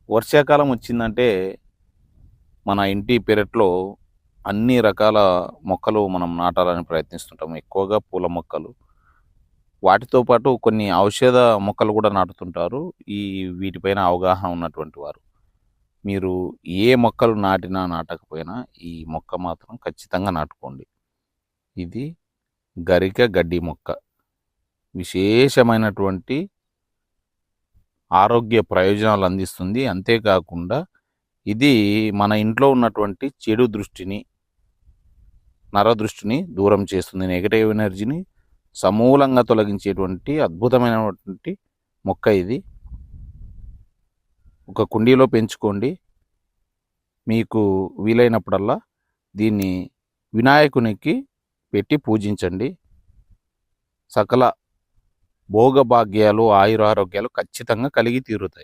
వర్షాకాలం వచ్చిందంటే మన ఇంటి పెరట్లో అన్ని రకాల మొక్కలు మనం నాటాలని ప్రయత్నిస్తుంటాం. ఎక్కువగా పూల మొక్కలు. వాటితో పాటు కొన్ని ఔషధ మొక్కలు కూడా నాటుతుంటారు. ఈ వీటిపైన అవగాహన ఉన్నటువంటి వారు. మీరు ఏ మొక్కలు నాటినా, నాటకపోయినా ఈ మొక్క మాత్రం ఖచ్చితంగా నాటుకోండి. ఇది గరిక గడ్డి మొక్క. విశేషమైనటువంటి ఆరోగ్య ప్రయోజనాలు అందిస్తుంది. అంతేకాకుండా ఇది మన ఇంట్లో ఉన్నటువంటి చెడు దృష్టిని, నరదృష్టిని దూరం చేస్తుంది. నెగెటివ్ ఎనర్జీని సమూలంగా తొలగించేటువంటి అద్భుతమైనటువంటి మొక్క ఇది. ఒక కుండీలో పెంచుకోండి. మీకు వీలైనప్పుడల్లా దీన్ని వినాయకునికి పెట్టి పూజించండి. సకల భోగభాగ్యాలు, ఆయురారోగ్యాలు ఖచ్చితంగా కలిగి తీరుతాయి.